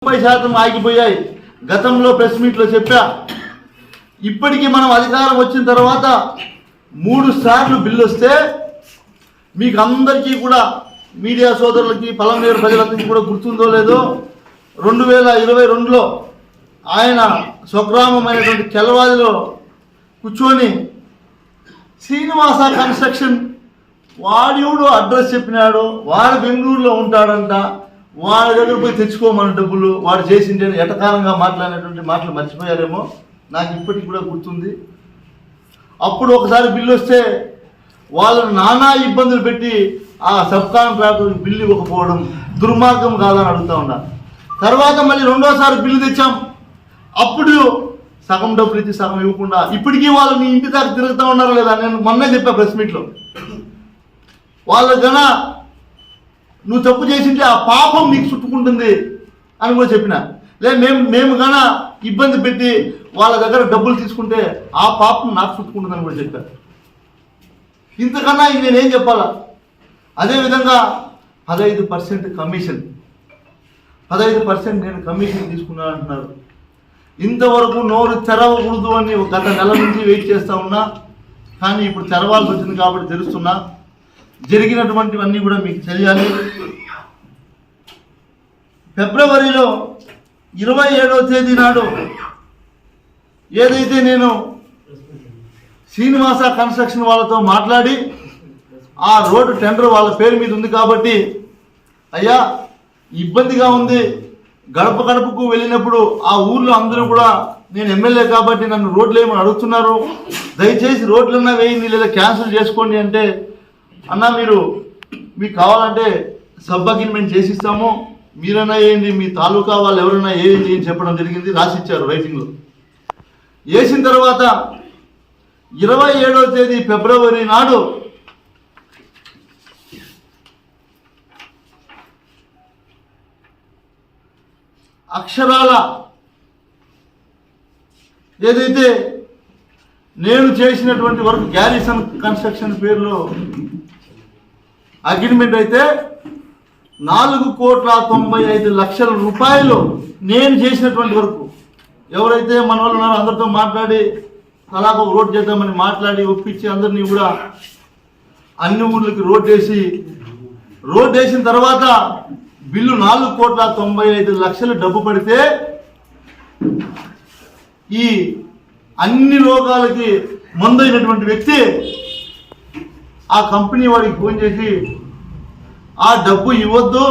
30% ఆగిపోయాయి. గతంలో ప్రెస్ మీట్లో చెప్పా. ఇప్పటికీ మనం అధికారం వచ్చిన తర్వాత 3 సార్లు బిల్లు వస్తే మీకు అందరికీ కూడా మీడియా సోదరులకి పలమనేరు ప్రజలందరికీ కూడా గుర్తుందో లేదో 2022లో ఆయన స్వగ్రామమైనటువంటి కెలవాదిలో కూర్చొని శ్రీనివాస కన్స్ట్రక్షన్ వాడు అడ్రస్ చెప్పినాడు, వాడు బెంగళూరులో ఉంటాడంట, వాడి దగ్గర పోయి తెచ్చుకోమని డబ్బులు వాడు చేసింటే ఎటకారంగా మాట్లాడినటువంటి మాటలు మర్చిపోయారేమో. నాకు ఇప్పటికి కూడా గుర్తుంది. అప్పుడు ఒకసారి బిల్లు వస్తే వాళ్ళను నానా ఇబ్బందులు పెట్టి ఆ సబ్ కాంట్రాక్టర్ బిల్లు ఇవ్వకపోవడం దుర్మార్గం కాదని అడుగుతా ఉన్నా. తర్వాత మళ్ళీ 2వసారి బిల్లు తెచ్చాం. అప్పుడు సగం డబ్బులు ఇచ్చి సగం ఇవ్వకుండా ఇప్పటికీ వాళ్ళు నీ ఇంటి దాకా తిరుగుతూ ఉన్నారో లేదా. నేను మొన్నే చెప్పా ప్రెస్ మీట్లో, వాళ్ళు గన నువ్వు తప్పు చేసింటే ఆ పాపం నీకు చుట్టుకుంటుంది అని కూడా చెప్పిన. లేదు మేము గన ఇబ్బంది పెట్టి వాళ్ళ దగ్గర డబ్బులు తీసుకుంటే ఆ పాపం నాకు చుట్టుకుంటుందని కూడా చెప్పారు. ఇంతకన్నా ఇంక నేనేం చెప్పాలా. అదేవిధంగా 15% కమిషన్, 15% నేను కమిషన్ తీసుకున్నాను అంటున్నారు. ఇంతవరకు నోరు తెరవకూడదు అని గత నెల నుంచి వెయిట్ చేస్తూ ఉన్నా. కానీ ఇప్పుడు తెరవాల్సి వచ్చింది కాబట్టి తెలుస్తున్నా. జరిగినటువంటివన్నీ కూడా మీకు తెలియాలి. ఫిబ్రవరిలో 27వ తేదీ నాడు ఏదైతే నేను శ్రీనివాస కన్స్ట్రక్షన్ వాళ్ళతో మాట్లాడి ఆ రోడ్డు టెండర్ వాళ్ళ పేరు మీద ఉంది కాబట్టి అయ్యా ఇబ్బందిగా ఉంది, గడప గడపకు వెళ్ళినప్పుడు ఆ ఊర్లో అందరూ కూడా నేను ఎమ్మెల్యే కాబట్టి నన్ను రోడ్లు ఏమని అడుగుతున్నారు, దయచేసి రోడ్లన్నా వేయండి లేదా క్యాన్సిల్ చేసుకోండి అంటే, అన్నా మీకు కావాలంటే సబ్ అగ్రిమెంట్ చేసిస్తాము, మీరన్నా వేయండి, మీ తాలూకా వాళ్ళు ఎవరైనా వేయండి అని చెప్పడం జరిగింది. రాసిచ్చారు రైటింగ్లో. వేసిన తర్వాత 27వ తేదీ ఫిబ్రవరి నాడు అక్షరాల ఏదైతే నేను చేసినటువంటి వర్క్ గ్యారిసన్ కన్స్ట్రక్షన్ పేరులో అగ్రిమెంట్ అయితే 4,95,00,000 రూపాయలు నేను చేసినటువంటి వర్క్. ఎవరైతే మన వాళ్ళు ఉన్నారో అందరితో మాట్లాడి తలాకు ఒక రోడ్ చేద్దామని మాట్లాడి ఒప్పించి అందరినీ కూడా అన్ని ఊర్లకి రోడ్ వేసిన తర్వాత బిల్లు 4,95,00,000 డబ్బు పడితే ఈ అన్ని రోగాలకి మందైనటువంటి వ్యక్తి ఆ కంపెనీ వాడికి ఫోన్ చేసి ఆ డబ్బు ఇవ్వద్దు,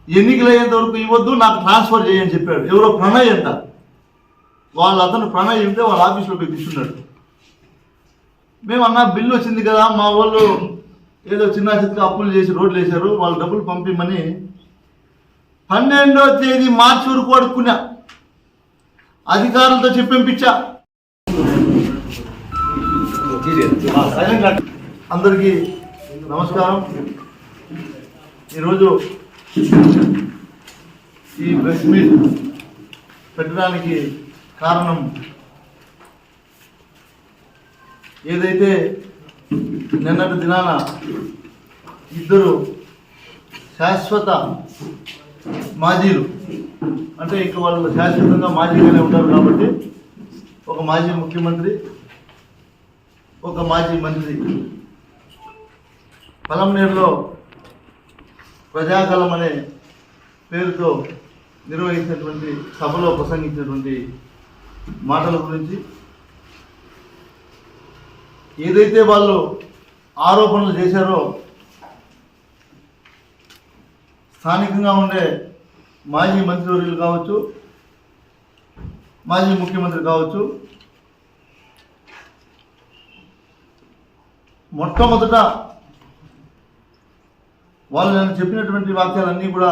ఎన్నికలు అయ్యేంత వరకు ఇవ్వద్దు, నాకు ట్రాన్స్ఫర్ చేయని చెప్పాడు. ఎవరో ప్రణయ్ అంట. అతను ప్రణయ్ ఉంటే వాళ్ళ ఆఫీస్లో పోయి కూర్చున్నాడు. మేము అన్నా బిల్లు వచ్చింది కదా, మా వాళ్ళు ఏదో చిన్న చిత్తగా అప్పులు చేసి రోడ్లు వేశారు, వాళ్ళు డబ్బులు పంపిమని 12వ తేదీ మార్చి వరకు అడుక్కున్నా. అధికారులతో చెప్పించా. అందరికీ నమస్కారం. ఈరోజు ఈ ప్రెస్ మీట్ పెట్టడానికి కారణం ఏదైతే నిన్నటి దినాన 2 శాశ్వత మాజీలు, అంటే ఇక వాళ్ళు శాశ్వతంగా మాజీగానే ఉంటారు కాబట్టి, ఒక మాజీ ముఖ్యమంత్రి, ఒక మాజీ మంత్రి పలమనేరులో ప్రజాకలం అనే పేరుతో నిర్వహించినటువంటి సభలో ప్రసంగించినటువంటి మాటల గురించి, ఏదైతే వాళ్ళు ఆరోపణలు చేశారో స్థానికంగా ఉండే మాజీ మంత్రివర్యులు కావచ్చు, మాజీ ముఖ్యమంత్రి కావచ్చు, మొట్టమొదట వాళ్ళు నేను చెప్పినటువంటి వాక్యాలన్నీ కూడా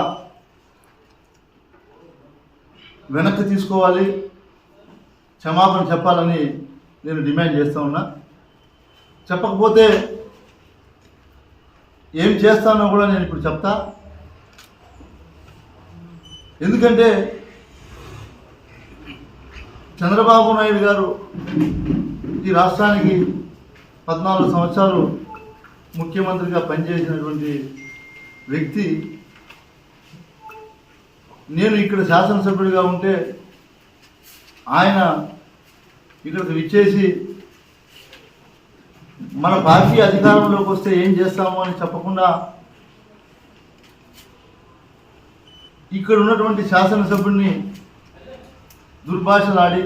వెనక్కి తీసుకోవాలి, క్షమాపణ చెప్పాలని నేను డిమాండ్ చేస్తూ ఉన్నా. చెప్పకపోతే ఏం చేస్తానో కూడా నేను ఇప్పుడు చెప్తా. ఎందుకంటే చంద్రబాబు నాయుడు గారు ఈ రాష్ట్రానికి 14 సంవత్సరాలు ముఖ్యమంత్రిగా పనిచేసినటువంటి వ్యక్తి నేను ఇక్కడ శాసనసభ్యుడిగా ఉంటే ఆయన ఇక్కడికి విచ్చేసి మన పార్టీ అధికారంలోకి వస్తే ఏం చేస్తాము అని చెప్పకుండా ఇక్కడ ఉన్నటువంటి శాసనసభ్యుడిని దుర్భాషలాడి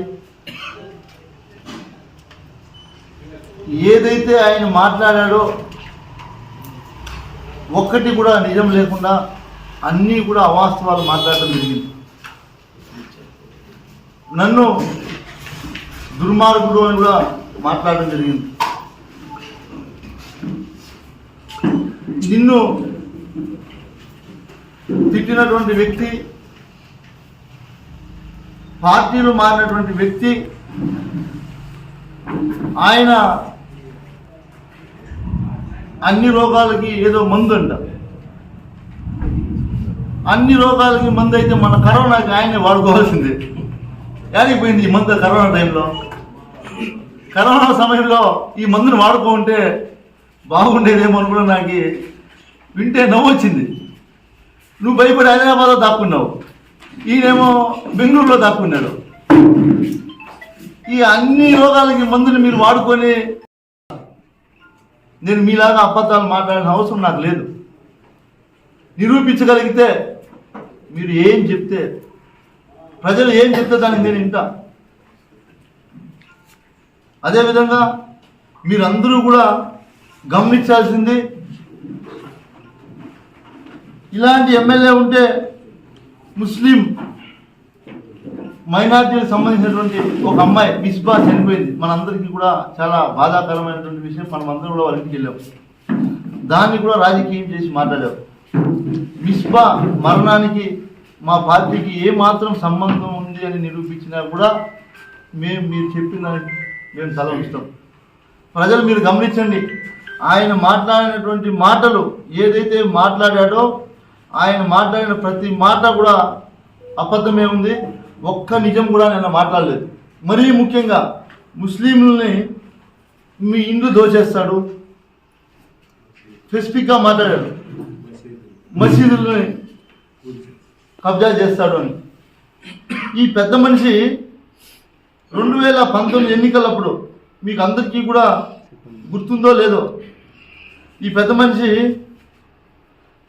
ఏదైతే ఆయన మాట్లాడాడో ఒక్కటి కూడా నిజం లేకుండా అన్నీ కూడా అవాస్తవాలు మాట్లాడటం జరిగింది. నన్ను దుర్మార్గుడు అని కూడా మాట్లాడడం జరిగింది. నిన్ను తిట్టినటువంటి వ్యక్తి, పార్టీలు మారినటువంటి వ్యక్తి, ఆయన అన్ని రోగాలకి ఏదో మందు అంట. అన్ని రోగాలకి మందు అయితే మన కరోనాకి ఆయనే వాడుకోవాల్సిందే. యాడిపోయింది ఈ మందు? కరోనా టైంలో, కరోనా సమయంలో ఈ మందుని వాడుకుంటే బాగుండేదేమో అని కూడా నాకు వింటే నవ్వు వచ్చింది. నువ్వు భయపడి హైదరాబాద్లో దాక్కున్నావు, ఈయనేమో బెంగళూరులో దాక్కున్నాడు. ఈ అన్ని రోగాలకి మందుని మీరు వాడుకొని, నేను మీలాగా అబద్ధాలు మాట్లాడిన అవసరం నాకు లేదు. నిరూపించగలిగితే మీరు ఏం చెప్తే, ప్రజలు ఏం చెప్తే దానికి నేను వింటా. అదేవిధంగా మీరందరూ కూడా గమనించాల్సింది, ఇలాంటి ఎమ్మెల్యే ఉంటే ముస్లిం మైనార్టీలకు సంబంధించినటువంటి ఒక అమ్మాయి మిస్బా చనిపోయింది. మనందరికీ కూడా చాలా బాధాకరమైనటువంటి విషయం. మనం అందరం కూడా వాళ్ళ ఇంటికి వెళ్ళాం. దాన్ని కూడా రాజకీయం చేసి మాట్లాడారు. మిస్బా మరణానికి మా పార్టీకి ఏమాత్రం సంబంధం ఉంది అని నిరూపించినా కూడా మీరు చెప్పిన మేము తల ఇస్తాం. ప్రజలు మీరు గమనించండి, ఆయన మాట్లాడినటువంటి మాటలు ఏదైతే మాట్లాడాడో, ఆయన మాట్లాడిన ప్రతి మాట కూడా అబద్ధమే ఉంది. ఒక్క నిజం కూడా నేను మాట్లాడలేదు. మరీ ముఖ్యంగా ముస్లింలని మీ ఇండ్లు దోచేస్తాడు, స్పెసిఫిక్గా మాట్లాడాడు. మసీదుల్ని కబ్జా చేస్తాడు అని. ఈ పెద్ద మనిషి 2019 ఎన్నికలప్పుడు మీకు అందరికీ కూడా గుర్తుందో లేదో, ఈ పెద్ద మనిషి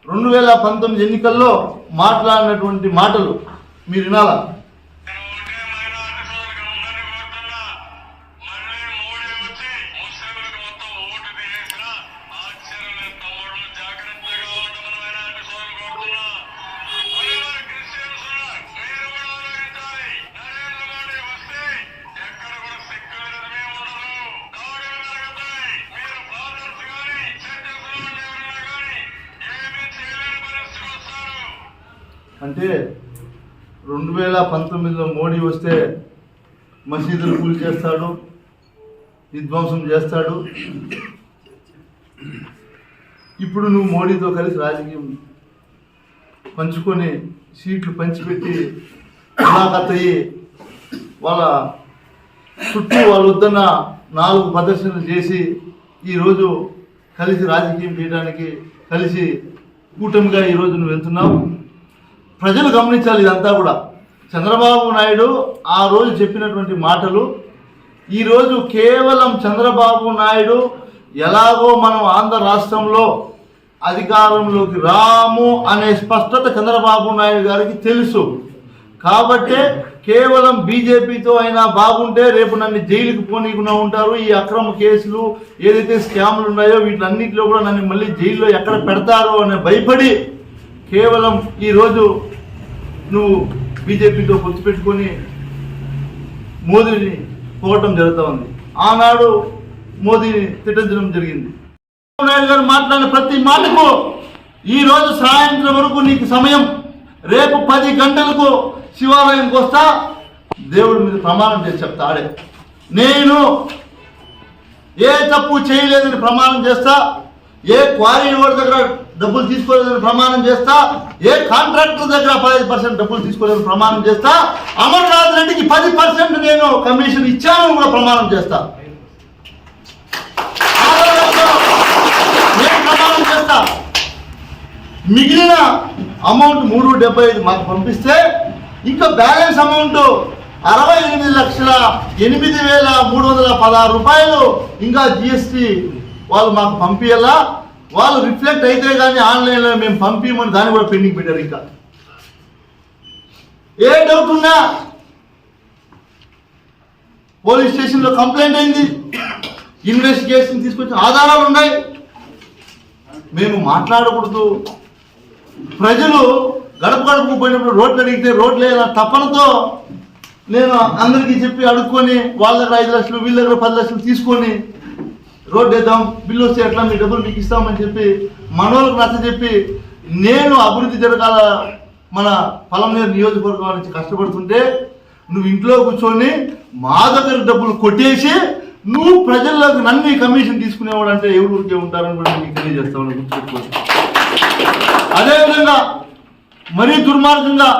2019 ఎన్నికల్లో మాట్లాడినటువంటి మాటలు మీరు వినాలా. అంటే 2019లో మోడీ వస్తే మసీదులు కూల్ చేస్తాడు, విధ్వంసం చేస్తాడు. ఇప్పుడు నువ్వు మోడీతో కలిసి రాజకీయం పంచుకొని సీట్లు పంచిపెట్టి ములాఖతయ్యి వాళ్ళ చుట్టూ వాళ్ళు వద్దన్న 4 ప్రదర్శనలు చేసి ఈరోజు కలిసి రాజకీయం చేయడానికి కలిసి కూటమిగా ఈరోజు నువ్వు వెళ్తున్నావు. ప్రజలు గమనించాలి. ఇదంతా కూడా చంద్రబాబు నాయుడు ఆ రోజు చెప్పినటువంటి మాటలు, ఈరోజు కేవలం చంద్రబాబు నాయుడు ఎలాగో మనం ఆంధ్ర రాష్ట్రంలో అధికారంలోకి రాము అనే స్పష్టత చంద్రబాబు నాయుడు గారికి తెలుసు. కాబట్టే కేవలం బీజేపీతో అయినా బాగుంటే రేపు నన్ను జైలుకి పోనీకుండా ఉంటారు, ఈ అక్రమ కేసులు ఏదైతే స్కామ్లు ఉన్నాయో వీటిలన్నింటిలో కూడా నన్ను మళ్ళీ జైల్లో ఎక్కడ పెడతారో అని భయపడి కేవలం ఈరోజు నువ్వు బీజేపీతో పొత్తు పెట్టుకొని మోదీని పోవటం జరుగుతూ ఉంది. ఆనాడు మోదీని తిట్టించడం జరిగింది. చంద్రబాబు నాయుడు గారు మాట్లాడిన ప్రతి మాటకు ఈరోజు సాయంత్రం వరకు నీకు సమయం, రేపు 10 గంటలకు శివాలయంకి వస్తా, దేవుడి మీద ప్రమాణం చేసి చెప్తా. ఆడే నేను ఏ తప్పు చేయలేదని ప్రమాణం చేస్తా, ఏ క్వారీ వాడి దగ్గర డబ్బులు తీసుకోలేదని ప్రమాణం చేస్తా, ఏ కాంట్రాక్టర్ దగ్గర 15% డబ్బులు తీసుకోలేదని ప్రమాణం చేస్తా, అమర్నాథ్ రెడ్డికి 10% నేను కమిషన్ ఇచ్చాను కూడా ప్రమాణం చేస్తా. నేను ప్రమాణం చేస్తా. మిగిలిన అమౌంట్ 375 మాకు పంపిస్తే ఇంకా బ్యాలెన్స్ అమౌంట్ 68,08,316 రూపాయలు ఇంకా జిఎస్టీ వాళ్ళు మాకు పంపించాలా. వాళ్ళు రిఫ్లెక్ట్ అయితే కానీ ఆన్లైన్లో మేము పంపించమని దాన్ని కూడా పెండింగ్ పెట్టారు. ఇంకా ఏ డౌట్ ఉన్నా పోలీస్ స్టేషన్లో కంప్లైంట్ అయింది, ఇన్వెస్టిగేషన్ తీసుకొచ్చిన ఆధారాలు ఉన్నాయి. మేము మాట్లాడకూడదు. ప్రజలు గడప గడపకు పోయినప్పుడు రోడ్లు అడిగితే రోడ్లు వేయాల తపనతో నేను అందరికీ చెప్పి అడుక్కొని వాళ్ళ దగ్గర 5 లక్షలు వీళ్ళ దగ్గర 10 లక్షలు తీసుకొని రోడ్డు వేద్దాం, బిల్లు వస్తే ఎట్లా మీ డబ్బులు మీకు ఇస్తామని చెప్పి మనోళ్ళకు నచ్చ చెప్పి నేను అభివృద్ధి జరగాల మన పలమనేరు నియోజకవర్గం నుంచి కష్టపడుతుంటే నువ్వు ఇంట్లో కూర్చొని మా దగ్గర డబ్బులు కొట్టేసి నువ్వు ప్రజల్లోకి నన్ను కమిషన్ తీసుకునేవాడు అంటే ఎవరు ఊరికే ఉంటారని కూడా మీకు తెలియజేస్తామని గుర్తుపెట్టుకోవచ్చు. అదేవిధంగా మరీ దుర్మార్గంగా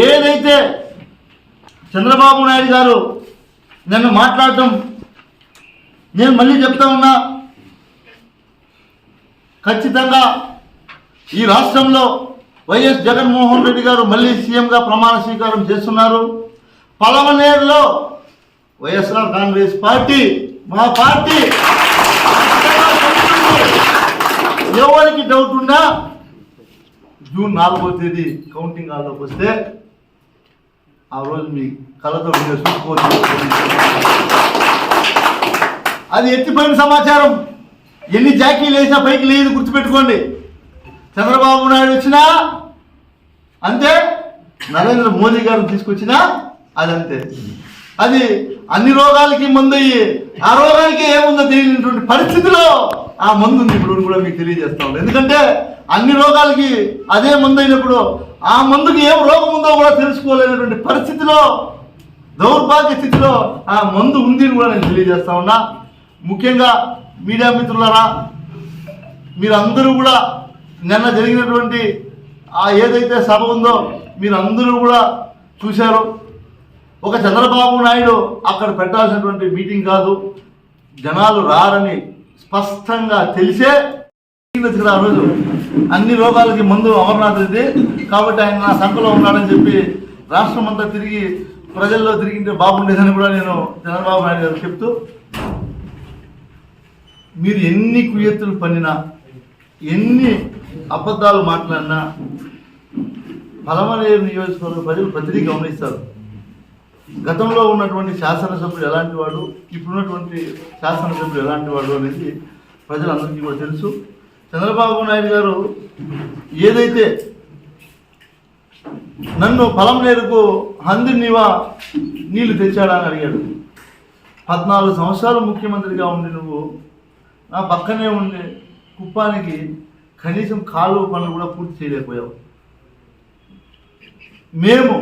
ఏదైతే చంద్రబాబు నాయుడు గారు నన్ను మాట్లాడటం, నేను మళ్ళీ చెప్తా ఉన్నా, ఖచ్చితంగా ఈ రాష్ట్రంలో వైఎస్ జగన్మోహన్ రెడ్డి గారు మళ్ళీ సీఎంగా ప్రమాణ స్వీకారం చేస్తున్నారు. పలమనేరులో వైఎస్ఆర్ కాంగ్రెస్ పార్టీ మా పార్టీ ఎవరికి డౌట్ ఉన్నా జూన్ 4వ తేదీ కౌంటింగ్ హాల్లోకి వస్తే ఆ రోజు మీ కళ్ళతో మీరు చూసుకోవచ్చు. అది ఎత్తిపోయిన సమాచారం. ఎన్ని జాకీలు వేసినా పైకి లేదు, గుర్తుపెట్టుకోండి. చంద్రబాబు నాయుడు వచ్చినా అంతే, నరేంద్ర మోదీ గారు తీసుకొచ్చినా అదంతే. అది అన్ని రోగాలకి మందు అయ్యి ఆ రోగానికి ఏముందో తెలియనటువంటి పరిస్థితిలో ఆ మందు ఉంది ఇప్పుడు కూడా మీకు తెలియజేస్తా ఉన్నాను. ఎందుకంటే అన్ని రోగాలకి అదే మందు అయినప్పుడు ఆ మందుకి ఏం రోగం ఉందో కూడా తెలుసుకోలేనటువంటి పరిస్థితిలో, దౌర్భాగ్య స్థితిలో ఆ మందు ఉంది కూడా నేను తెలియజేస్తా ఉన్నా. ముఖ్యంగా మీడియా మిత్రులారా, మీరందరూ కూడా నిన్న జరిగినటువంటి ఆ ఏదైతే సభ ఉందో మీరందరూ కూడా చూశారు. ఒక చంద్రబాబు నాయుడు అక్కడ పెట్టాల్సినటువంటి మీటింగ్ కాదు, జనాలు రారని స్పష్టంగా తెలిసే ఆ రోజు అన్ని రోగాలకి మందు అమర్నాథ్ రెడ్డి కాబట్టి ఆయన నా సంఖలో ఉన్నాడని చెప్పి రాష్ట్రం అంతా తిరిగి ప్రజల్లో తిరిగింటే బాగుండేదని కూడా నేను చంద్రబాబు నాయుడు గారు చెప్తూ, మీరు ఎన్ని కుయత్తులు పన్నినా ఎన్ని అబద్ధాలు మాట్లాడినా పలమనేరు నియోజకవర్గ ప్రజలు ప్రతిదీ గమనిస్తారు. గతంలో ఉన్నటువంటి శాసనసభ్యుడు ఎలాంటి వాడు, ఇప్పుడున్నటువంటి శాసనసభ్యుడు ఎలాంటి వాడు అనేది ప్రజలందరికీ కూడా తెలుసు. చంద్రబాబు నాయుడు గారు ఏదైతే నన్ను పలమనేరుకు హందినివా నీళ్లు తెచ్చాడా అని అడిగాడు. 14 సంవత్సరాలు ముఖ్యమంత్రిగా ఉండి నువ్వు నా పక్కనే ఉండే కుప్పానికి కనీసం కాలువ పనులు కూడా పూర్తి చేయలేకపోయావు. మేము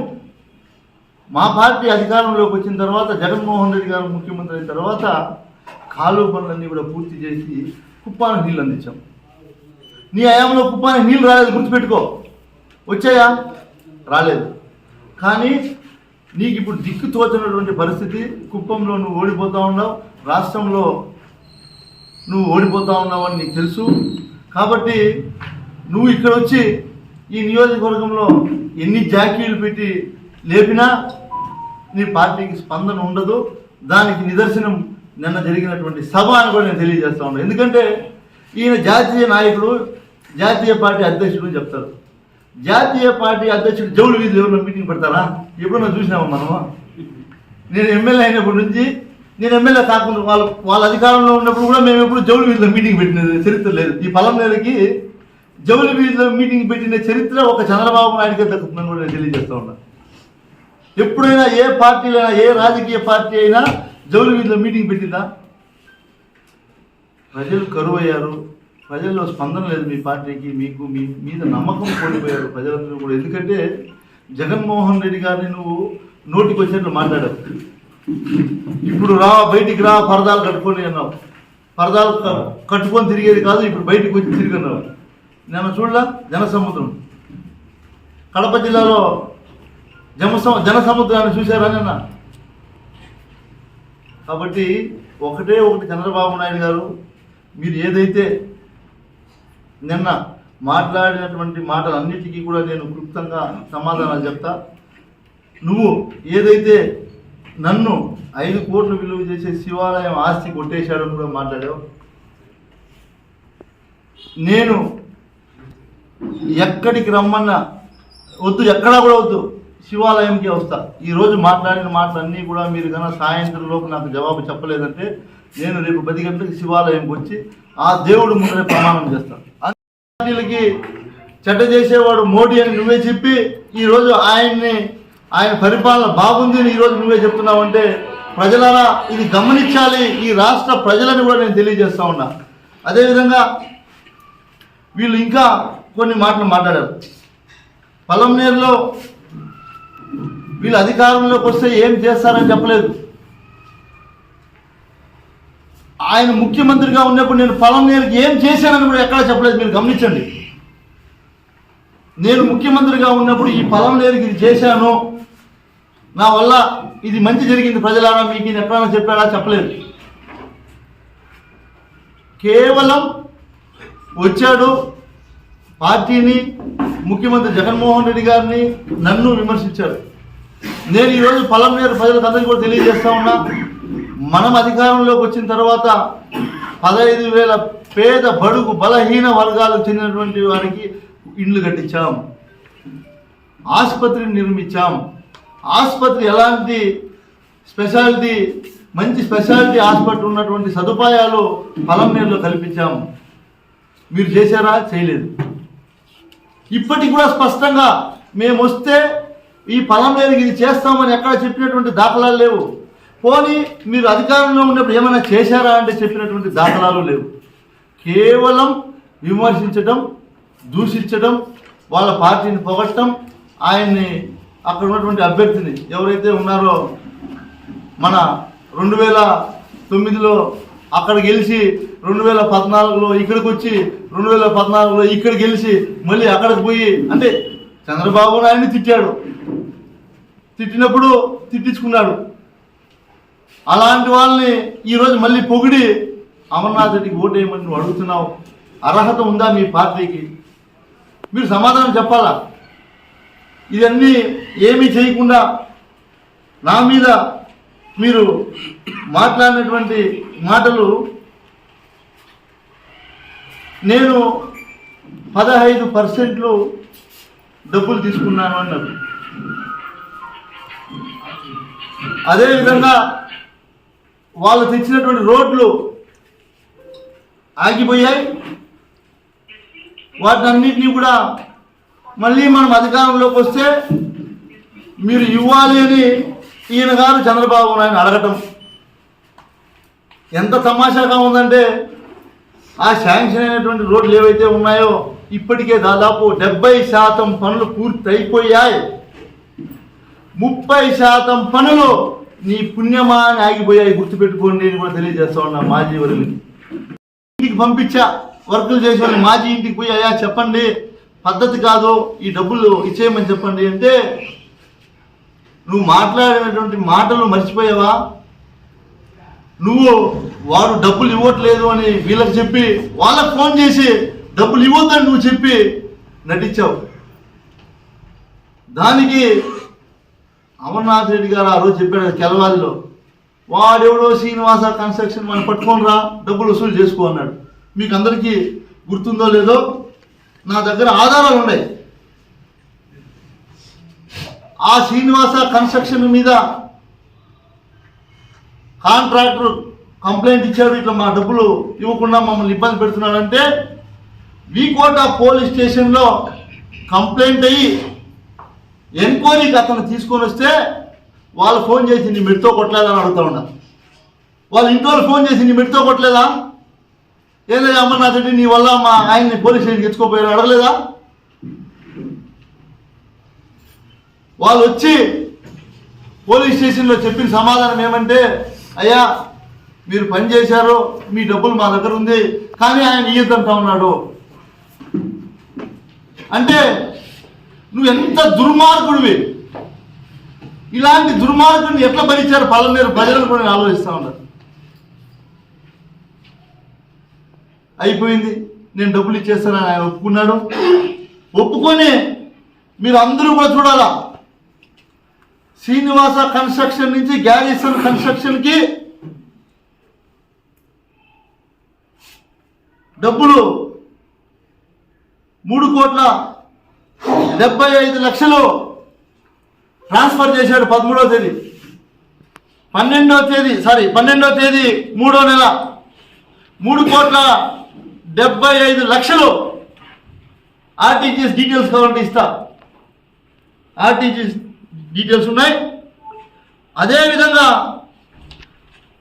మా పార్టీ అధికారంలోకి వచ్చిన తర్వాత జగన్మోహన్ రెడ్డి గారు ముఖ్యమంత్రి అయిన తర్వాత కాలువ పనులన్నీ కూడా పూర్తి చేసి కుప్పానికి నీళ్ళు అందించాం. నీ హయాంలో కుప్పానికి నీళ్ళు రాలేదు, గుర్తుపెట్టుకో. వచ్చాయా? రాలేదు. కానీ నీకు ఇప్పుడు దిక్కు తోచినటువంటి పరిస్థితి, కుప్పంలో నువ్వు ఓడిపోతూ ఉన్నావు, రాష్ట్రంలో నువ్వు ఓడిపోతూ ఉన్నావు అని నీకు తెలుసు. కాబట్టి నువ్వు ఇక్కడ వచ్చి ఈ నియోజకవర్గంలో ఎన్ని జాకీలు పెట్టి లేపినా నీ పార్టీకి స్పందన ఉండదు. దానికి నిదర్శనం నిన్న జరిగినటువంటి సభ అని కూడా నేను తెలియజేస్తా ఉన్నాను. ఎందుకంటే ఈయన జాతీయ నాయకుడు, జాతీయ పార్టీ అధ్యక్షుడు అని చెప్తారు. జాతీయ పార్టీ అధ్యక్షుడు జౌలు వీధి ఎవరిలో మీటింగ్ పెడతారా? ఎప్పుడన్నా చూసినామా మనము? నేను ఎమ్మెల్యే అయినప్పటి నుంచి, నేను ఎమ్మెల్యే కాకుండా వాళ్ళ అధికారంలో ఉన్నప్పుడు కూడా మేము ఎప్పుడు జౌలు వీధిలో మీటింగ్ పెట్టిన చరిత్ర లేదు. ఈ పలమనేరుకి జౌలు వీధిలో మీటింగ్ పెట్టిన చరిత్ర ఒక చంద్రబాబు నాయుడుకే దక్కుతుందని కూడా నేను తెలియజేస్తా ఉన్నా. ఎప్పుడైనా ఏ పార్టీలైనా, ఏ రాజకీయ పార్టీ అయినా జౌలు వీధిలో మీటింగ్ పెట్టిందా? ప్రజలు కరువు అయ్యారు, ప్రజల్లో స్పందన లేదు మీ పార్టీకి, మీకు మీ మీద నమ్మకం కోల్పోయారు ప్రజలందరూ కూడా. ఎందుకంటే జగన్మోహన్ రెడ్డి గారిని నువ్వు నోటికి వచ్చినట్లు మాట్లాడావు. ఇప్పుడు రా, బయటికి రా, పరదాలు కట్టుకొని అన్నావు. పరదాలు కట్టుకొని తిరిగేది కాదు, ఇప్పుడు బయటికి వచ్చి తిరిగన్నావు. నేను చూడలా జనసముద్రం, కడప జిల్లాలో జనసముద్రాన్ని చూశారా నిన్న? కాబట్టి ఒకటి చంద్రబాబు నాయుడు గారు, మీరు ఏదైతే నిన్న మాట్లాడినటువంటి మాటలన్నిటికీ కూడా నేను క్లుప్తంగా సమాధానాలు చెప్తా. నువ్వు ఏదైతే నన్ను 5 కోట్లు విలువ చేసే శివాలయం ఆస్తి కొట్టేశాడని కూడా మాట్లాడావు. నేను ఎక్కడికి రమ్మన్నా వద్దు, ఎక్కడా కూడా వద్దు, శివాలయంకి వస్తా. ఈరోజు మాట్లాడిన మాటలన్నీ కూడా మీరు కన్నా సాయంత్రం లోపు నాకు జవాబు చెప్పలేదంటే నేను రేపు 10 గంటలకు శివాలయంకి వచ్చి ఆ దేవుడు ముందరే ప్రమాణం చేస్తాను. పార్టీలకి చెడ్డ చేసేవాడు మోడీ అని నువ్వే చెప్పి ఈరోజు ఆయన పరిపాలన బాగుంది అని ఈరోజు నువ్వే చెప్తున్నావంటే ప్రజలారా ఇది గమనించాలి. ఈ రాష్ట్ర ప్రజలని కూడా నేను తెలియజేస్తా ఉన్నా. అదేవిధంగా వీళ్ళు ఇంకా కొన్ని మాటలు మాట్లాడారు. పలంనేరులో వీళ్ళు అధికారంలోకి వస్తే ఏం చేస్తారని చెప్పలేదు. ఆయన ముఖ్యమంత్రిగా ఉన్నప్పుడు నేను పలంనేరుకి ఏం చేశానని కూడా ఎక్కడా చెప్పలేదు. మీరు గమనించండి. నేను ముఖ్యమంత్రిగా ఉన్నప్పుడు ఈ పలంనేరుకి ఇది చేశాను, నా వల్ల ఇది మంచి జరిగింది ప్రజలారా, మీకు ఇది ఎక్కడైనా చెప్పాడా? చెప్పలేదు. కేవలం వచ్చాడు, పార్టీని, ముఖ్యమంత్రి జగన్మోహన్ రెడ్డి గారిని, నన్ను విమర్శించాడు. నేను ఈరోజు పలంనేరు ప్రజలకు అందరికీ కూడా తెలియజేస్తా ఉన్నా, మనం అధికారంలోకి వచ్చిన తర్వాత 15,000 పేద బడుగు బలహీన వర్గాలకు చెందినటువంటి వారికి ఇండ్లు కట్టించాం, ఆసుపత్రిని నిర్మించాం. ఆసుపత్రి ఎలాంటి స్పెషాలిటీ, మంచి స్పెషాలిటీ హాస్పిటల్ ఉన్నటువంటి సదుపాయాలు పలంనేరులో కల్పించాం. మీరు చేశారా? చేయలేదు. ఇప్పటికి కూడా స్పష్టంగా మేము వస్తే ఈ పలంనేరుకి ఇది చేస్తామని ఎక్కడ చెప్పినటువంటి దాఖలాలు లేవు. పోనీ మీరు అధికారంలో ఉన్నప్పుడు ఏమైనా చేశారా అంటే చెప్పినటువంటి దాఖలాలు లేవు. కేవలం విమర్శించడం, దూషించడం, వాళ్ళ పార్టీని పొగట్టడం, ఆయన్ని అక్కడ ఉన్నటువంటి అభ్యర్థిని ఎవరైతే ఉన్నారో మన 2009లో అక్కడ గెలిచి 2014లో ఇక్కడికి వచ్చి 2014లో ఇక్కడ గెలిచి మళ్ళీ అక్కడికి పోయి అంటే చంద్రబాబు నాయుడిని తిట్టాడు, తిట్టినప్పుడు తిట్టించుకున్నాడు. అలాంటి వాళ్ళని ఈరోజు మళ్ళీ పొగిడి అమర్నాథ్ రెడ్డికి ఓటేయమని నువ్వు అడుగుతున్నావు. అర్హత ఉందా మీ పార్టీకి? మీరు సమాధానం చెప్పాలా? ఇవన్నీ ఏమీ చేయకుండా నా మీద మీరు మాట్లాడినటువంటి మాటలు, నేను 15% డబ్బులు తీసుకున్నాను అన్నారు. అదేవిధంగా వాళ్ళు తెచ్చినటువంటి రోడ్లు ఆగిపోయాయి. వాటినన్నింటినీ కూడా మళ్ళీ మనం అధికారంలోకి వస్తే మీరు ఇవ్వాలి అని ఈయన గారు చంద్రబాబు నాయుడు అడగటం ఎంత తమాషాగా ఉందంటే, ఆ శాంక్షన్ అయినటువంటి రోడ్లు ఏవైతే ఉన్నాయో ఇప్పటికే దాదాపు 70% పనులు పూర్తి అయిపోయాయి. 30% పనులు నీ పుణ్యమా అని ఆగిపోయాయి. గుర్తుపెట్టుకోండి అని కూడా తెలియజేస్తా ఉన్నా మాజీ వర్గులకి. ఇంటికి పంపించా వర్కులు చేసేవాళ్ళు, మాజీ ఇంటికి పోయి అయ్యా చెప్పండి, పద్ధతి కాదు, ఈ డబ్బులు ఇచ్చేయమని చెప్పండి అంటే నువ్వు మాట్లాడినటువంటి మాటలు మర్చిపోయావా? నువ్వు వాడు డబ్బులు ఇవ్వట్లేదు అని వీళ్ళకి చెప్పి వాళ్ళకి ఫోన్ చేసి డబ్బులు ఇవ్వద్దని నువ్వు చెప్పి నటించావు. దానికి అమర్నాథ్ రెడ్డి గారు ఆ రోజు చెప్పాడు కెలవాలిలో, వాడెవడో శ్రీనివాస కన్స్ట్రక్షన్ మనం పట్టుకొని రా, డబ్బులు వసూలు చేసుకో అన్నాడు. మీకు అందరికీ గుర్తుందో లేదో, నా దగ్గర ఆధారాలు ఉన్నాయి. ఆ శ్రీనివాస కన్స్ట్రక్షన్ మీద కాంట్రాక్టర్ కంప్లైంట్ ఇచ్చాడు, ఇట్లా మా డబ్బులు ఇవ్వకుండా మమ్మల్ని ఇబ్బంది పెడుతున్నాడంటే వీకోట పోలీస్ స్టేషన్లో కంప్లైంట్ అయ్యి ఎంక్వైరీకి అతను తీసుకొని వస్తే వాళ్ళు ఫోన్ చేసి నీ మెట్తో కొట్టలేదని అడుగుతా ఉన్నా. వాళ్ళ ఇంటి వాళ్ళు ఫోన్ చేసి నీ మెట్తో కొట్టలేదా? ఏదైనా అమర్నాథ్ రెడ్డి నీ వల్ల మా ఆయన్ని పోలీస్ స్టేషన్కి ఎత్తుకోపోయారు అడగలేదా? వాళ్ళు వచ్చి పోలీస్ స్టేషన్లో చెప్పిన సమాధానం ఏమంటే, అయ్యా మీరు పని చేశారు, మీ డబ్బులు మా దగ్గర ఉంది, కానీ ఆయన ఇయ్యద్దంటా ఉన్నాడు. అంటే నువ్వు ఎంత దుర్మార్గుడివి! ఇలాంటి దుర్మార్గుడిని ఎట్లా భరించారు పలంనేరు ప్రజలను కూడా ఆలోచిస్తూ ఉన్నారు. అయిపోయింది. నేను డబ్బులు ఇచ్చేస్తానని ఆయన ఒప్పుకున్నాడు. ఒప్పుకొని మీరు అందరూ కూడా చూడాలా, శ్రీనివాస కన్స్ట్రక్షన్ నుంచి గ్యారీసన్ కన్స్ట్రక్షన్కి డబ్బులు 3,75,00,000 ట్రాన్స్ఫర్ చేశాడు 13వ తేదీ 12వ తేదీ 3వ నెల 3,75,00,000 ఆర్టీజీఎస్ డీటెయిల్స్ కావాలంటే ఇస్తా. ఆర్టీజీఎస్ డీటెయిల్స్ ఉన్నాయి. అదేవిధంగా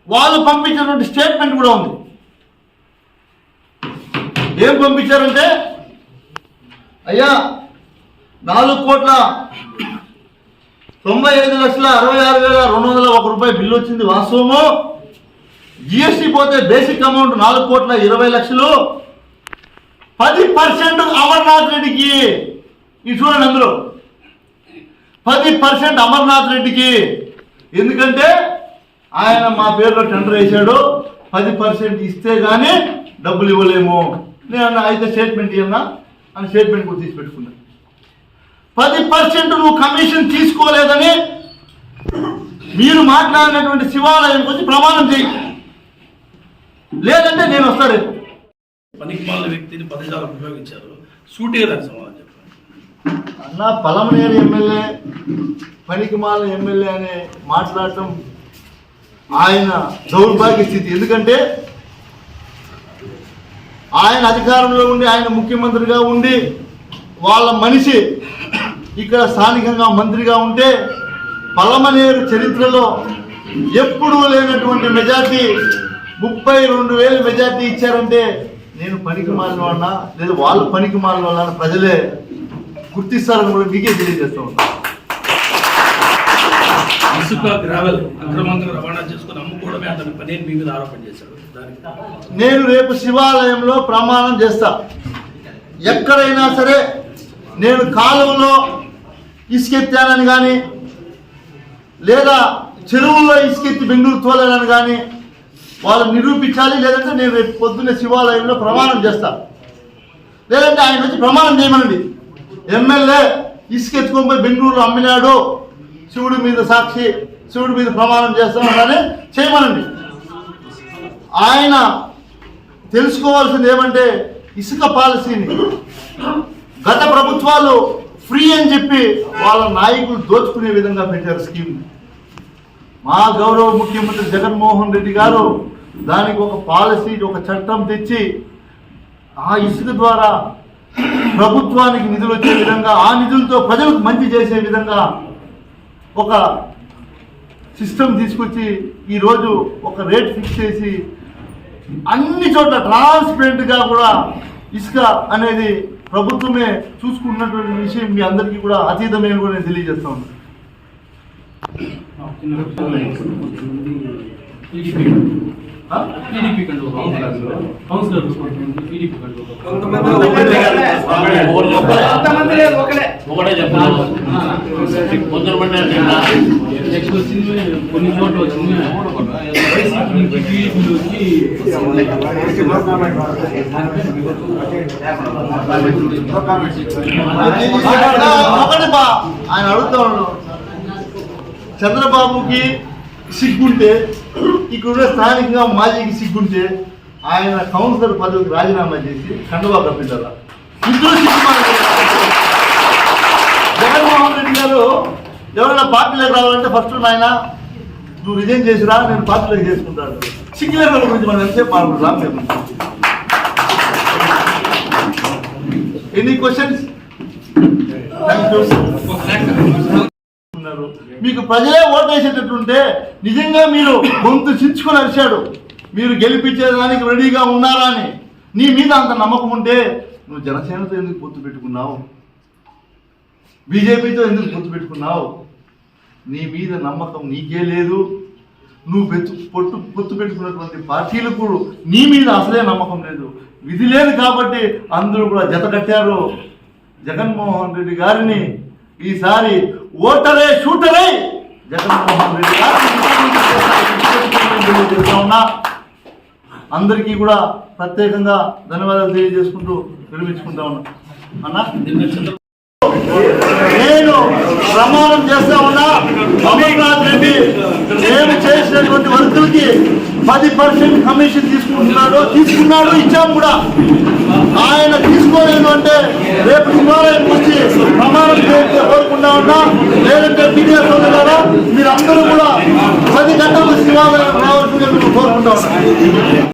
వాళ్ళు పంపించినటువంటి స్టేట్మెంట్ కూడా ఉంది. ఏం పంపించారంటే, అయ్యా 4,95,66,201 బిల్లు వచ్చింది వాస్తవము. జిఎస్టీ పోతే బేసిక్ అమౌంట్ 4,20,00,000. 10% అమర్నాథ్ రెడ్డికి, ఇది చూడండి, అందులో 10% అమర్నాథ్ రెడ్డికి. ఎందుకంటే ఆయన మా పేరులో టెండర్ వేశాడు, 10% ఇస్తే కానీ డబ్బులు ఇవ్వలేము. నేను అయితే స్టేట్మెంట్ ఇవ్వనా అని స్టేట్మెంట్ కూడా తీసి పెట్టుకున్నా. 10% నువ్వు కమిషన్ తీసుకోలేదని మీరు మాట్లాడినటువంటి శివాలయం వచ్చి ప్రమాణం చేయి, లేదంటే నేను వస్తా రేపు. పనికిమాలిన వ్యక్తిని పదజాలం ఉపయోగించారు, సూటిగా దానికి సమాధానం చెప్పండి. అన్న, పలమనేరు ఎమ్మెల్యే పనికిమాలిన ఎమ్మెల్యే అని మాట్లాడటం ఆయన దౌర్భాగ్య స్థితి. ఎందుకంటే ఆయన అధికారంలో ఉండి, ఆయన ముఖ్యమంత్రిగా ఉండి, వాళ్ళ మనిషి ఇక్కడ స్థానికంగా మంత్రిగా ఉంటే పలమనేరు చరిత్రలో ఎప్పుడూ లేనటువంటి మెజార్టీ 32,000 మెజార్టీ ఇచ్చారంటే నేను పనికి మాలిన వాళ్ళ లేదా వాళ్ళు పనికి మాలిన వాళ్ళ ప్రజలే గుర్తిస్తారని కూడా మీకే తెలియజేస్తూ ఉంటాను. ఇసుక గ్రావెల్ అక్రమంగా రవాణా చేసుకుని అమ్ముకోవడమే అతని పని మీ మీద ఆరోపణ చేశాడు. నేను రేపు శివాలయంలో ప్రమాణం చేస్తా, ఎక్కడైనా సరే నేను కాలువలో ఇసుకెత్తానని కానీ లేదా చెరువుల్లో ఇసుకెత్తి బెంగళూరు తోలానని కానీ వాళ్ళు నిరూపించాలి. లేదంటే నేను రేపు పొద్దున్నే శివాలయంలో ప్రమాణం చేస్తా. లేదంటే ఆయన వచ్చి ప్రమాణం చేయమనండి, ఎమ్మెల్యే ఇసుకెత్తుకొని పోయి బెంగళూరులో అమ్మినాడు, శివుడి మీద సాక్షి, శివుడి మీద ప్రమాణం చేస్తామని చేయమనండి. ఆయన తెలుసుకోవాల్సింది ఏమంటే, ఇసుక పాలసీని గత ప్రభుత్వాలు ఫ్రీ అని చెప్పి వాళ్ళ నాయకులు దోచుకునే విధంగా పెట్టారు స్కీమ్. మా గౌరవ ముఖ్యమంత్రి జగన్మోహన్ రెడ్డి గారు దానికి ఒక పాలసీ, ఒక చట్టం తెచ్చి ఆ ఇసుక ద్వారా ప్రభుత్వానికి నిధులు వచ్చే విధంగా, ఆ నిధులతో ప్రజలకు మంచి చేసే విధంగా ఒక సిస్టమ్ తీసుకొచ్చి ఈరోజు ఒక రేట్ ఫిక్స్ చేసి అన్ని చోట్ల ట్రాన్స్పరెంట్గా కూడా ఇసుక అనేది ప్రభుత్వమే చూసుకున్నటువంటి విషయం మీ అందరికీ కూడా అతీతమైన కూడా నేను తెలియజేస్తా ఉన్నాను. కొన్ని చోట్ల వచ్చింది ఆయన అడుగుతా ఉన్నాడు, చంద్రబాబుకి సిగ్గుంటే, ఇక్కడ స్థానికంగా మాజీకి సిగ్గుంటే ఆయన కౌన్సిలర్ పదవికి రాజీనామా చేసి కండువా కప్పించాల. ఇద్దరు జగన్మోహన్ రెడ్డి గారు ఎవరైనా పార్టీలోకి రావాలంటే ఫస్ట్ నాయన నువ్వు రిజైన్ చేసిరా, నేను పార్టీలోకి చేసుకుంటాను. సిగ్గులేని వాళ్ళ గురించి మనం ఎంతసేపు మాట్లాడుతున్నాం. Any questions? మీకు ప్రజలే ఓటేసేటట్టుంటే నిజంగా మీరు గొంతు చించుకొని అరిచాడు, మీరు గెలిపించేదానికి రెడీగా ఉన్నారా అని నీ మీద అంత నమ్మకం ఉంటే నువ్వు జనసేనతో ఎందుకు పొత్తు పెట్టుకున్నావు, బీజేపీతో ఎందుకు పొత్తు పెట్టుకున్నావు? నీ మీద నమ్మకం నీకే లేదు. నువ్వు పొత్తు పెట్టుకున్నటువంటి పార్టీలకు నీ మీద అసలే నమ్మకం లేదు. విధి లేదు కాబట్టి అందరూ కూడా జత కట్టారు. జగన్మోహన్ రెడ్డి గారిని ఈసారి ఓటరే షూటరే జగన్మోహన్ రెడ్డి గారిని ఉన్నా. అందరికీ కూడా ప్రత్యేకంగా ధన్యవాదాలు తెలియజేసుకుంటూ విరమించుకుంటా ఉన్నా అన్నా. నిన్న చంద్ర నేను ప్రమాణం చేస్తా ఉన్నా, అమర్నాథ్ రెడ్డి నేను చేసినటువంటి వర్కులకి 10% కమిషన్ తీసుకున్నాడు, ఇచ్చాం కూడా. ఆయన తీసుకోలేదు అంటే రేపు శివాలయం వచ్చి ప్రమాణం చేస్తే కోరుకుంటా ఉన్నా. లేదంటే మీడియా సోదరులారా మీరందరూ కూడా 10 గంటలకు శివాలయం రావాల్సిందే కోరుకుంటా ఉన్నా.